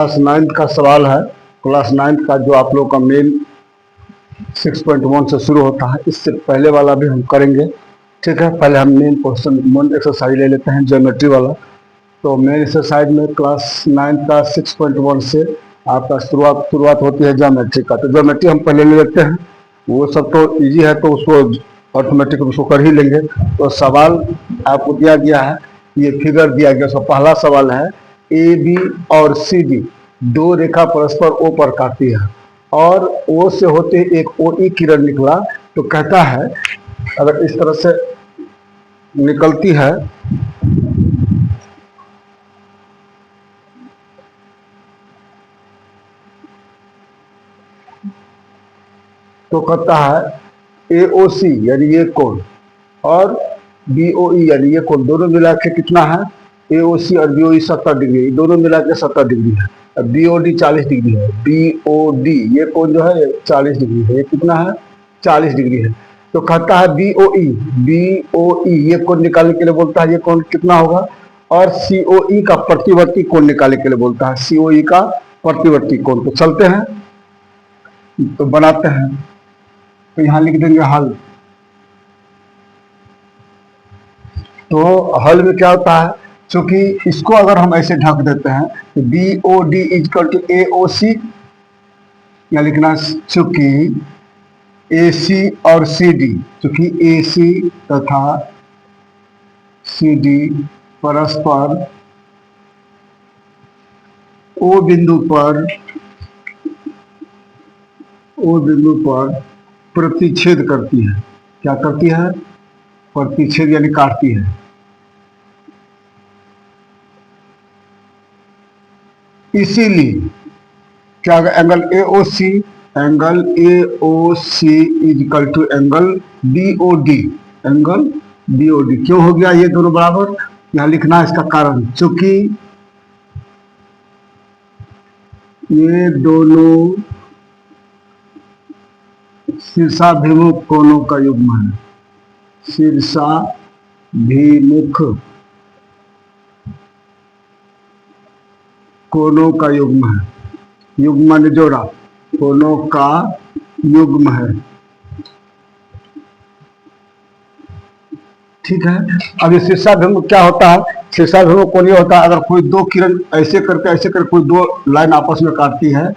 Class 9th का सवाल है। क्लास 9th का जो आप लोग का मेन 6.1 से शुरू होता है, इससे पहले वाला भी हम करेंगे। ठीक है, पहले हम मेन क्वेश्चन मेन एक्सरसाइज ले लेते हैं, ज्योमेट्री वाला। तो मेन एक्सरसाइज में क्लास 9th का 6.1 से आपका शुरुआत होती है ज्योमेट्री का। तो ज्योमेट्री हम पहले ले लेते हैं, वो सब तो इजी है, तो उसको ऑटोमेटिक उसको कर ही लेंगे। तो सवाल आपको दिया गया है, ये फिगर दिया गया। तो पहला सवाल है, ए बी और सी डी दो रेखा परस्पर ओ पर काटती है और ओ से होते एक ओ ई किरण निकला। तो कहता है अगर इस तरह से निकलती है तो कहता है ए ओ सी यानी ये कोण और बी ओ ई यानी ये कोण दोनों मिला के कितना है, ए ओ सी और बी ओ ई 70 डिग्री, दोनों मिला के 70 डिग्री है। बी ओ डी 40 डिग्री है। बी ओ डी ये कोण जो है 40 डिग्री है। ये कितना है, 40 डिग्री है। तो कहता है बी ओ ई ये कोण निकालने के लिए बोलता है, ये कोण कितना होगा। और सी ओ ई का प्रतिवर्ती कोण निकालने के लिए बोलता है, सी ओ ई का प्रतिवर्ती कोण। तो चलते हैं, तो बनाते हैं। तो यहां लिख देंगे हल। तो हल में क्या होता है, क्योंकि इसको अगर हम ऐसे ढक देते हैं तो B O D is equal to A O C, या लिखना चूंकि ए सी और सी डी, चूंकि ए सी तथा सी डी परस्पर ओ बिंदु पर प्रतिच्छेद करती है। क्या करती है, प्रतिच्छेद यानी काटती है। इसीलिए क्या angle A O C is equal to angle B O D, angle B O D क्यों हो गया ये दोनों बराबर। यहां लिखना है इसका कारण, क्योंकि ये दोनों शीर्षाभिमुख कोणों का युग्म है। शीर्षाभिमुख कोणों का युग्म है। युग्म माने जोड़ा, कोणों का युग्म है। ठीक है, अब ये शीर्षाभिमुख क्या होता है, शीर्षाभिमुख कोण ये होता है अगर कोई दो किरण ऐसे करके कोई दो लाइन आपस में काटती है,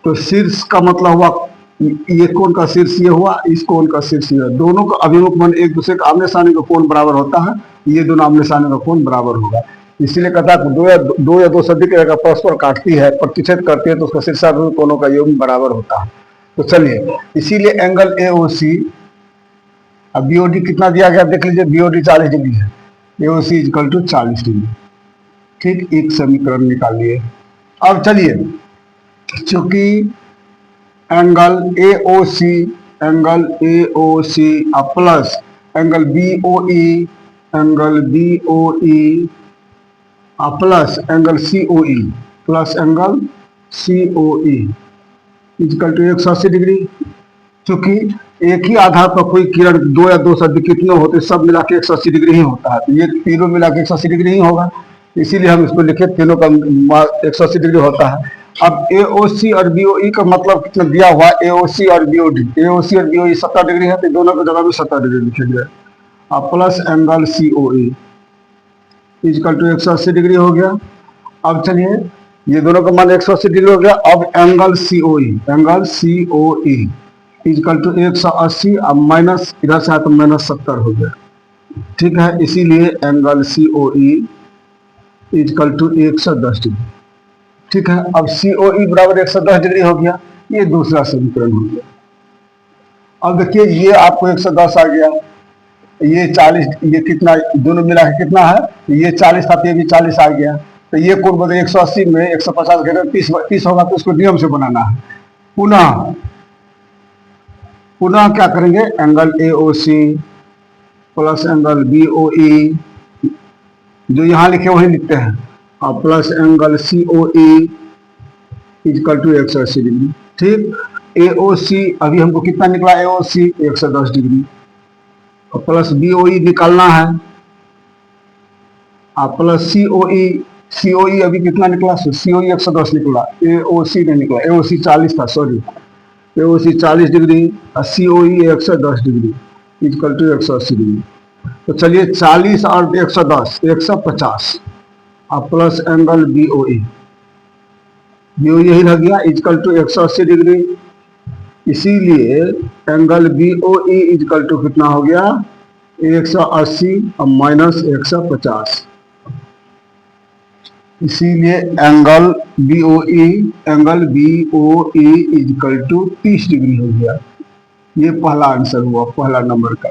तो शीर्ष का मतलब हुआ ये कोण का शीर्ष ये हुआ, इस कोण का शीर्ष ये हुआ। दोनों का अभिमुख मान एक दूसरे का आमने सामने का कोण बराबर होता है, ये दोनों आमने सामने का कोण बराबर होगा। इसीलिए कहता है दो या दो से अधिक रेखा परस्पर काटती है, प्रतिच्छेद करती है, तो उसका शीर्षाभिमुख कोणों का युग्म बराबर होता है। तो चलिए, इसीलिए एंगल ए ओ सी, अब बी ओ डी कितना दिया गया देख लीजिए, बी ओ डी 40 डिग्री है, A O C is equal to 40 degree. ठीक, एक समीकरण निकाल लिए। अब चलिए, चूंकि angle A O C plus angle B O E plus angle C O E is equal to 180 degree. क्योंकि एक ही आधार पर कोई किरण दो या दो से अधिक कितने होते, सब मिला के 180 डिग्री ही होता है। तो ये तीनों मिला के 180 डिग्री ही होगा, इसीलिए हम इसको लिखे तीनों का 180 डिग्री होता है। अब ए ओ सी और बी ओ ई का मतलब कितना दिया हुआ, ए ओ सी और बी ओ डी, ए ओ सी और बी ओ ई 70 डिग्री है, तो दोनों की जगह भी 70 डिग्री लिखेंगे। अब plus angle C O E is equal to 180 degree हो गया। अब चलिए, ये दोनों का मान 180 डिग्री हो गया। अब angle C O E is equal to 180, अब माइनस इधर से आया तो माइनस 70 हो गया। ठीक है, इसीलिए angle C O E is equal to 110 degree. ठीक है, अब सी ओ ई बराबर 110 डिग्री हो गया, ये दूसरा समीकरण हो गया। अब देखिए, ये आपको 110 आ गया, ये 40, ये कितना दोनों मिला के कितना है, ये 40 था, ये भी 40 आ गया। तो ये कोण बदले 180 में 150 घटे 30 होगा, तो उसको नियम से बनाना है। पुनः क्या करेंगे, angle A O C plus angle B O E, जो यहां लिखे वही लिखते हैं, और plus angle C O E is equal to 180 degree. ठीक, ए ओ सी अभी हमको कितना निकला, ए ओ सी 110 डिग्री, और प्लस बी ओ ई निकालना है, और प्लस सी ओ ई COE अभी कितना निकला, COE 110 निकला, AOC नहीं निकला, AOC 40 था, सॉरी, AOC 40 डिग्री और COE 110 degree equal to 180 degree. तो चलिए 40 और 110 150 और प्लस एंगल BOE, BOE यही रह गया इक्वल टू 180 डिग्री। इसीलिए एंगल BOE इक्वल टू कितना हो गया, 180 और माइनस 150। इसीलिए angle BOE equal to 30 degree हो गया। ये पहला आंसर हुआ, पहला नंबर का।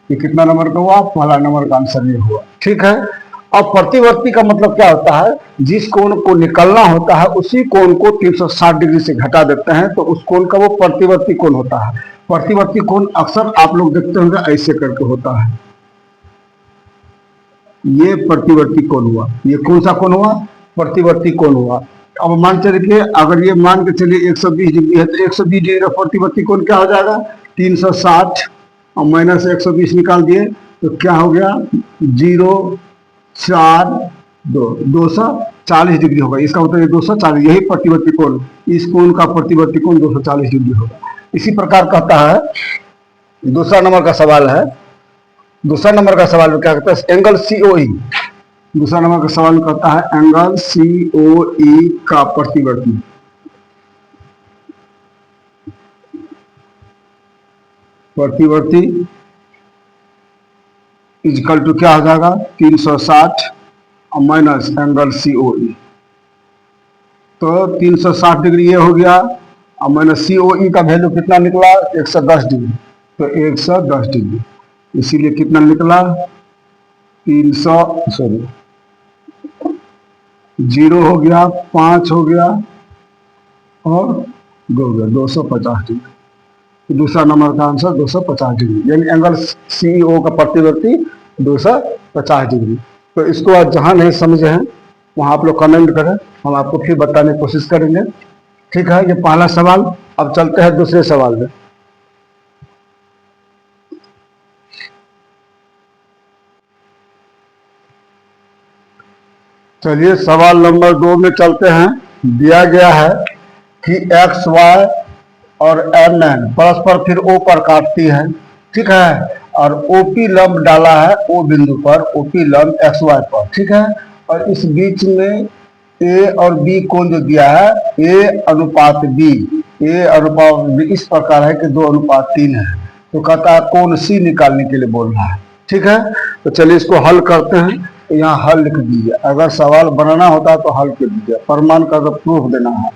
ये कितना नंबर का हुआ, पहला नंबर का आंसर ये हुआ। ठीक है। अब प्रतिवर्ती का मतलब क्या होता है, जिस कोण को निकलना होता है उसी कोण को 360 डिग्री से घटा देते हैं, तो उस कोण का वो प्रतिवर्ती कोण होता है। प्रतिवर्ती कोण अक्सर आप लोग देखते होंगे ऐसे करके होता है। ये प्रतिवर्ती कोण हुआ। ये कौन सा कोण हुआ, प्रतिवर्ती कोण हुआ। अब मान चलिए, अगर ये मान के चलिए 120 डिग्री है, तो 120 डिग्री का प्रतिवर्ती कोण क्या हो जाएगा, 360 और माइनस 120 निकाल दिए तो क्या हो गया, 0 4 2 240 डिग्री होगा। इसका मतलब 240, यही प्रतिवर्ती कोण, इस कोण का प्रतिवर्ती कोण 240 डिग्री होगा। इसी प्रकार कहता है, दूसरा नंबर का सवाल है, दूसरा नंबर का सवाल में क्या कहता है, एंगल COE। दूसरा नंबर का सवाल कहता है एंगल COE का प्रतिवर्ती, प्रतिवर्ती इक्वल टू क्या हो जाएगा, 360 और माइनस एंगल COE। तो 360 डिग्री ये हो गया और माइनस COE का वैल्यू कितना निकला, 110 डिग्री। तो 110 डिग्री, इसीलिए कितना निकला, 0 हो गया, 5 हो गया और 2 हो गया, 250 डिग्री। दूसरा नंबर का आंसर 250 डिग्री, यानी एंगल CEO का प्रतिवर्ती 250 डिग्री। तो इसको आज जहां नहीं समझे हैं वहां आप लोग कमेंट करें, हम आपको फिर बताने की कोशिश करेंगे। ठीक है, ये पहला सवाल। अब चलते हैं दूसरे सवाल में। चलिए सवाल नंबर 2 में चलते हैं। दिया गया है कि XY और MN परस्पर फिर O पर काटती है। ठीक है, और OP लंब डाला है O बिंदु पर, OP लंब XY पर। ठीक है, और इस बीच में A और B कोण जो दिया है, A अनुपात B, A अनुपात B इस प्रकार है कि 2:3 है। तो कहता है कोण C निकालने के लिए बोल रहा है। ठीक है, तो चलिए इसको हल करते हैं। यहाँ हल लिख दीजिए, अगर सवाल बनाना होता है तो हल कर दीजिए, प्रमाण का तो प्रूफ देना है,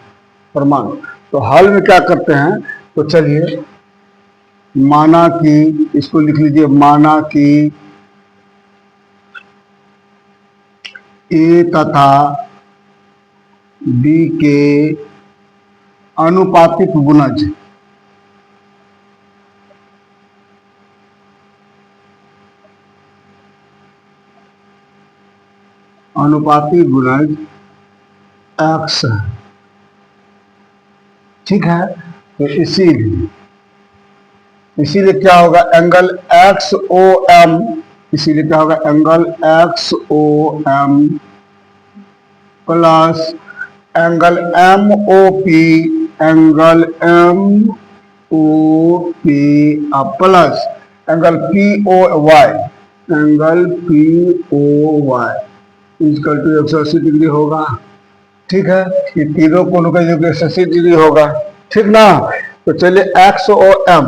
प्रमाण। तो हल में क्या करते हैं, तो चलिए माना कि, इसको लिख लीजिए, माना कि A तथा B के अनुपातिक गुणज अनुपातिक गुणज X है। ठीक है, तो इसीलिए क्या होगा, एंगल XOM, इसीलिए क्या होगा, angle XOM plus angle MOP, angle MOP plus angle POY, angle POY equal to 180 degree होगा। ठीक है, ये तीनों कोणों का योग 180 डिग्री होगा। ठीक ना। तो चलिए XOM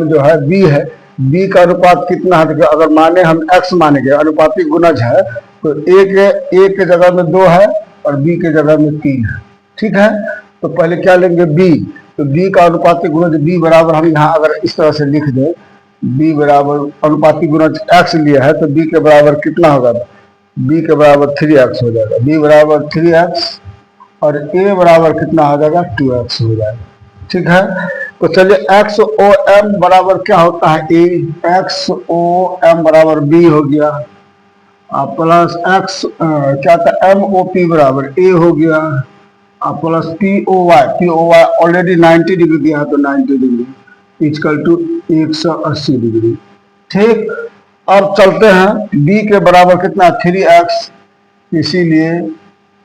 जो है B है, B का अनुपात कितना है, देखिए अगर माने हम X मानेंगे, अनुपातिक गुणज है, तो A के जगह में 2 है और B के जगह में 3 है। ठीक है, तो पहले क्या लेंगे, B। तो B का अनुपातिक गुणज B बराबर, हम यहाँ अगर इस तरह से लिख दें, B बराबर अनुपातिक गुणज X लिया है, तो B के बराबर कितना होगा, B के बराबर 3x हो जाएगा। B बराबर 3x और A बराबर कितना हो जाएगा, 2x हो जाएगा। ठीक है, तो चलिए XOM बराबर क्या होता है, A, XOM बराबर B हो गया, प्लस X क्या था, MOP बराबर A हो गया, प्लस POY ऑलरेडी 90 डिग्री दिया है, तो 90 डिग्री इक्वल टू 180 डिग्री। ठीक, अब चलते हैं, B के बराबर कितना, 3x इसीलिए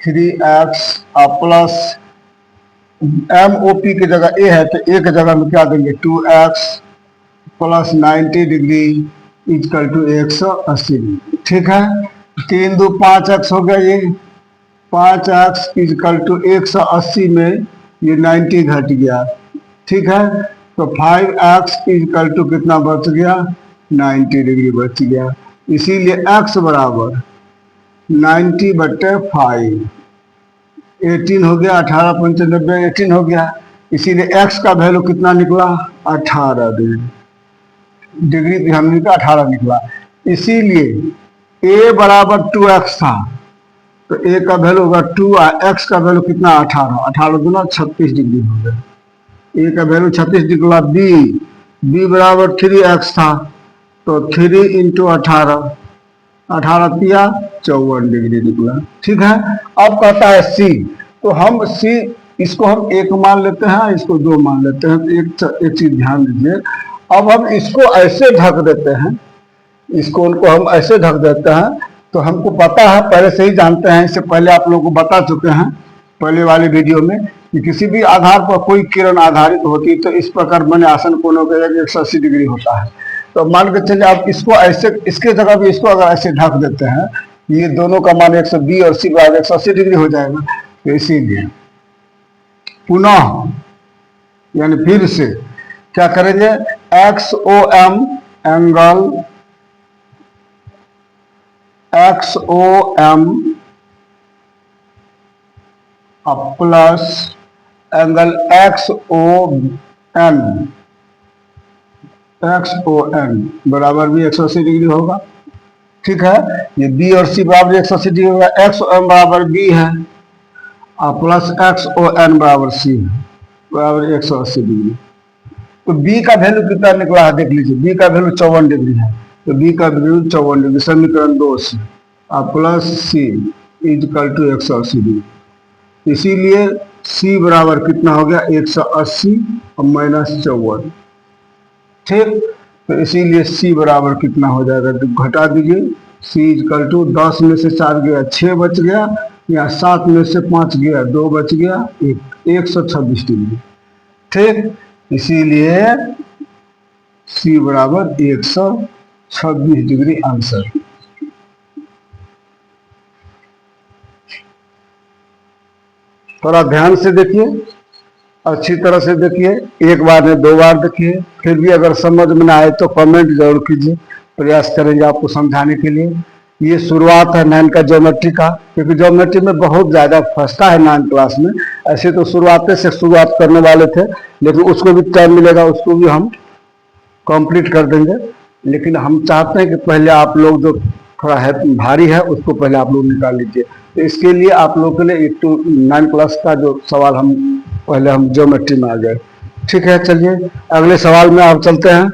3x प्लस MOP की जगह ए है तो ए की जगह में क्या देंगे 2x plus 90 degree equal to 180 degree. ठीक है, 3 2 5x हो गया, ये 5x इक्वल टू 180 में ये 90 घट गया। ठीक है, तो 5x इक्वल टू कितना बच गया 90 डिग्री बच गया। इसीलिए x बराबर 90/5 18 हो गया, 18 95 18 हो गया। इसीलिए x का वैल्यू कितना निकला 18 डिग्री हमने का 18 निकला। इसीलिए a बराबर 2x था तो a का वैल्यू होगा 2 और x का वैल्यू कितना 18, 18 दूना 36 डिग्री हो गया। a का वैल्यू 36 निकला। b बराबर 3x था तो 3 इंटू 18, 18 तिया 54 डिग्री निकला। ठीक है, अब कहता है c, तो हम c इसको हम 1 मान लेते हैं, इसको 2 मान लेते हैं। तो एक चीज ध्यान दीजिए, अब हम इसको ऐसे ढक देते हैं, इसको उनको हम ऐसे ढक देते हैं तो हमको पता है, पहले से ही जानते हैं, इससे पहले आप लोगों को बता चुके हैं पहले वाले वीडियो में कि किसी भी आधार पर कोई किरण आधारित होती है तो इस प्रकार बने आसन कोणों का 180 डिग्री होता है। तो मान के चलिए आप इसको ऐसे, इसके जगह भी इसको अगर ऐसे ढक देते हैं, ये दोनों का मान 120 और c बराबर 180 डिग्री हो जाएगा। तो इसीलिए पुनः यानी फिर से क्या करेंगे, XOM angle XOM plus angle XON बराबर भी 180 डिग्री होगा। ठीक है, ये B और C बराबर 180 डिग्री होगा। XOM बराबर B है और प्लस XON बराबर C है, बराबर 180 डिग्री। तो B का वैल्यू कितना निकला है देख लीजिए, B का वैल्यू 54 डिग्री है, तो B का वैल्यू 54 डिग्री, समीकरण 2 से और plus C equal to 180 degree. इसीलिए C बराबर कितना हो गया 180 और माइनस 54। ठीक, तो इसीलिए C बराबर कितना हो जाएगा, तो घटा दीजिए, C इक्वल टू 10 में से 4 गया 6 बच गया, या 7 में से 5 गया 2 बच गया 126 डिग्री। ठीक, इसीलिए C बराबर 126 डिग्री आंसर। थोड़ा ध्यान से देखिए, अच्छी तरह से देखिए, एक बार नहीं 2 बार देखिए, फिर भी अगर समझ में ना आए तो कमेंट जरूर कीजिए, प्रयास करेंगे आपको समझाने के लिए। ये शुरुआत है 9 का ज्योमेट्री का, क्योंकि ज्योमेट्री में बहुत ज़्यादा फंसता है 9 क्लास में। ऐसे तो शुरुआत से शुरुआत करने वाले थे, लेकिन उसको भी टाइम मिलेगा, उसको भी हम कंप्लीट कर देंगे। लेकिन हम चाहते हैं कि पहले आप लोग जो थोड़ा है भारी है उसको पहले आप लोग निकाल लीजिए। तो इसके लिए आप लोगों के लिए 8 to 9 क्लास का जो सवाल हम पहले हम ज्योमेट्री में आ गए। ठीक है, चलिए अगले सवाल में आप चलते हैं।